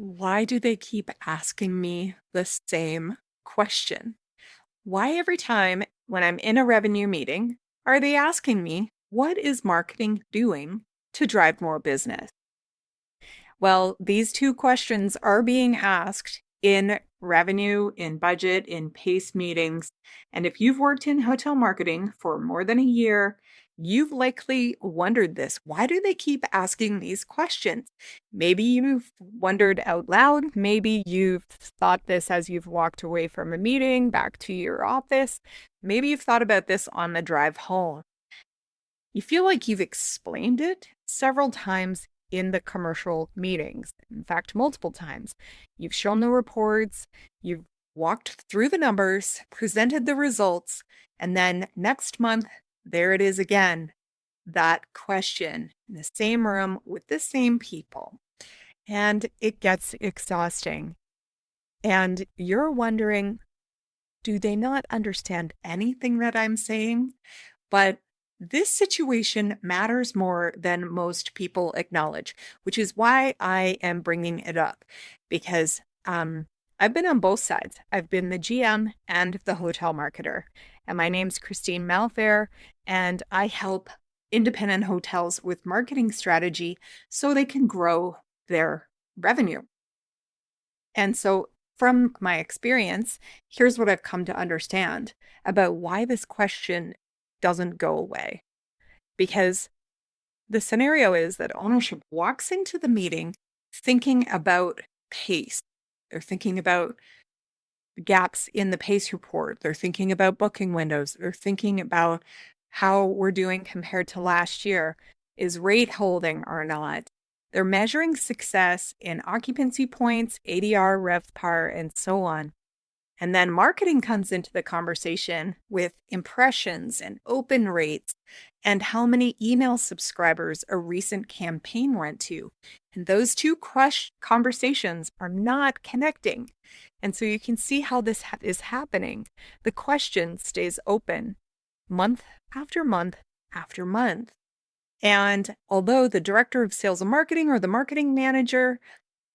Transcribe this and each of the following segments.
Why do they keep asking me the same question? Why every time when I'm in a revenue meeting are they asking me, what is marketing doing to drive more business? Well, these two questions are being asked in revenue, in budget, in PACE meetings. And if you've worked in hotel marketing for more than a year, you've likely wondered this. Why do they keep asking these questions? Maybe you've wondered out loud. Maybe you've thought this as you've walked away from a meeting back to your office. Maybe you've thought about this on the drive home. You feel like you've explained it several times in the commercial meetings. In fact, multiple times. You've shown the reports, you've walked through the numbers, presented the results, and then next month, there it is again. That question in the same room with the same people. And it gets exhausting. And you're wondering, do they not understand anything that I'm saying? But this situation matters more than most people acknowledge, which is why I am bringing it up because I've been on both sides. I've been the GM and the hotel marketer. And my name's Christine Malfair, and I help independent hotels with marketing strategy so they can grow their revenue. And so from my experience, here's what I've come to understand about why this question doesn't go away. Because the scenario is that ownership walks into the meeting thinking about pace. They're thinking about gaps in the pace report. They're thinking about booking windows. They're thinking about how we're doing compared to last year. Is rate holding or not? They're measuring success in occupancy points, ADR, RevPAR, and so on. And then marketing comes into the conversation with impressions and open rates and how many email subscribers a recent campaign went to. And those two conversations are not connecting. And so you can see how this is happening. The question stays open month after month after month. And although the director of sales and marketing or the marketing manager,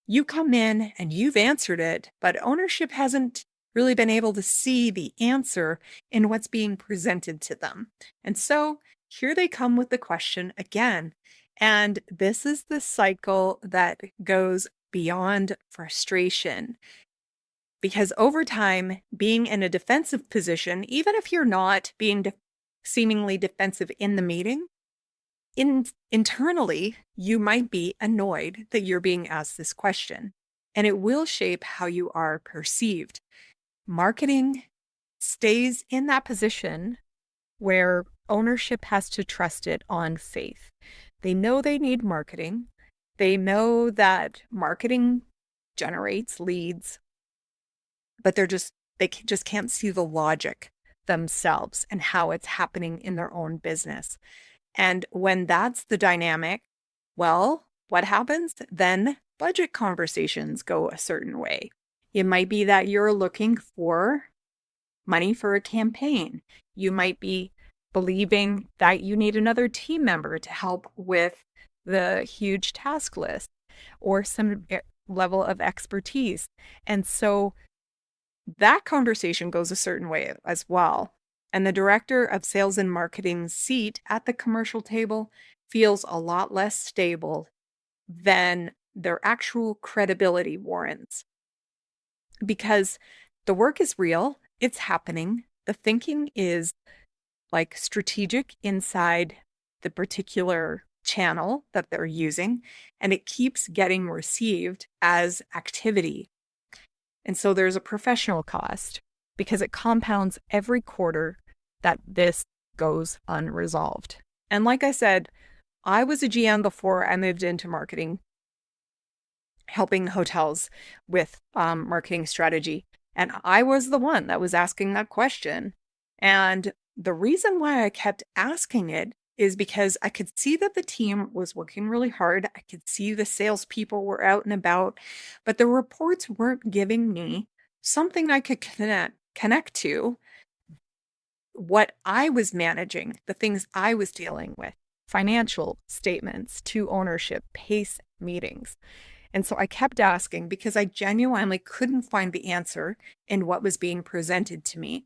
you come in and you've answered it, but ownership hasn't really been able to see the answer in what's being presented to them. And so here they come with the question again. And this is the cycle that goes beyond frustration. Because over time, being in a defensive position, even if you're not being seemingly defensive in the meeting, internally, you might be annoyed that you're being asked this question, and it will shape how you are perceived. Marketing stays in that position where ownership has to trust it on faith. They know they need marketing. They know that marketing generates leads, but they just can't see the logic themselves and how it's happening in their own business. And when that's the dynamic, well, what happens? Then budget conversations go a certain way. It might be that you're looking for money for a campaign. You might be believing that you need another team member to help with the huge task list or some level of expertise. And so that conversation goes a certain way as well. And the director of sales and marketing's seat at the commercial table feels a lot less stable than their actual credibility warrants. Because the work is real, it's happening. The thinking is like strategic inside the particular channel that they're using, and it keeps getting received as activity. And so there's a professional cost because it compounds every quarter that this goes unresolved. And like I said, I was a GM before I moved into marketing, helping hotels with marketing strategy. And I was the one that was asking that question. And the reason why I kept asking it is because I could see that the team was working really hard. I could see the salespeople were out and about, but the reports weren't giving me something I could connect to what I was managing, the things I was dealing with, financial statements to ownership, PACE meetings. And so I kept asking because I genuinely couldn't find the answer in what was being presented to me.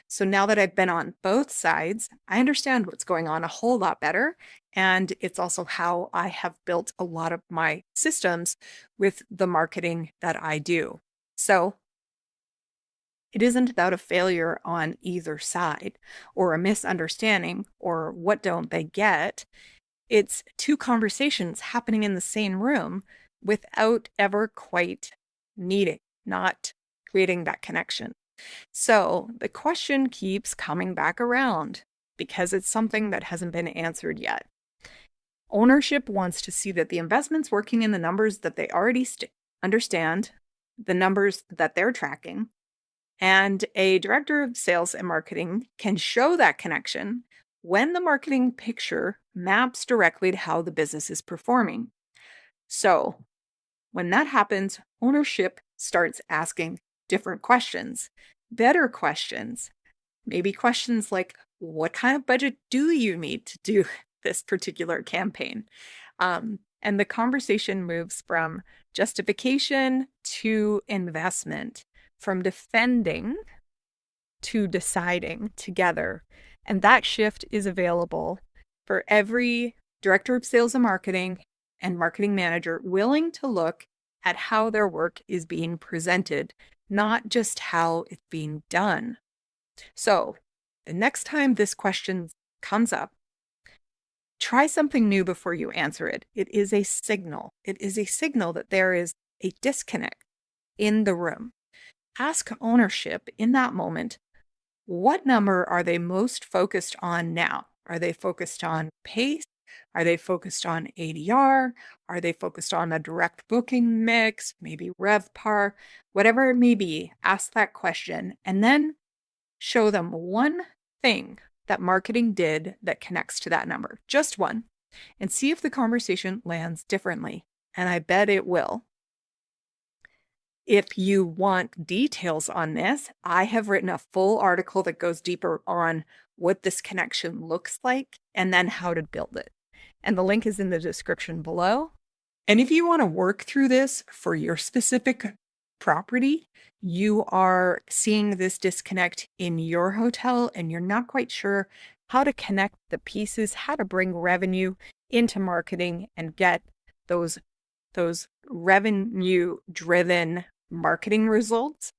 So now that I've been on both sides, I understand what's going on a whole lot better. And it's also how I have built a lot of my systems with the marketing that I do. So it isn't about a failure on either side or a misunderstanding or what don't they get. It's two conversations happening in the same room without ever quite meeting, not creating that connection. So the question keeps coming back around because it's something that hasn't been answered yet. Ownership wants to see that the investment's working in the numbers that they already understand, the numbers that they're tracking, and a director of sales and marketing can show that connection when the marketing picture maps directly to how the business is performing. So when that happens, ownership starts asking different questions, better questions, maybe questions like, what kind of budget do you need to do this particular campaign? And the conversation moves from justification to investment, from defending to deciding together. And that shift is available for every director of sales and marketing manager willing to look at how their work is being presented, not just how it's being done. So the next time this question comes up, try something new before you answer it. It is a signal. It is a signal that there is a disconnect in the room. Ask ownership in that moment, what number are they most focused on now? Are they focused on pace? Are they focused on ADR? Are they focused on a direct booking mix, maybe RevPAR? Whatever it may be, ask that question and then show them one thing that marketing did that connects to that number, just one, and see if the conversation lands differently. And I bet it will. If you want details on this, I have written a full article that goes deeper on what this connection looks like and then how to build it. And the link is in the description below. And if you want to work through this for your specific property, you are seeing this disconnect in your hotel and you're not quite sure how to connect the pieces, how to bring revenue into marketing and get those revenue-driven marketing results,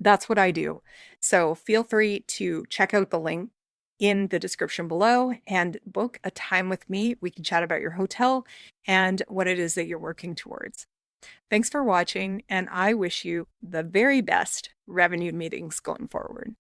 that's what I do. So feel free to check out the link in the description below and book a time with me. We can chat about your hotel and what it is that you're working towards. Thanks for watching, and I wish you the very best revenue meetings going forward.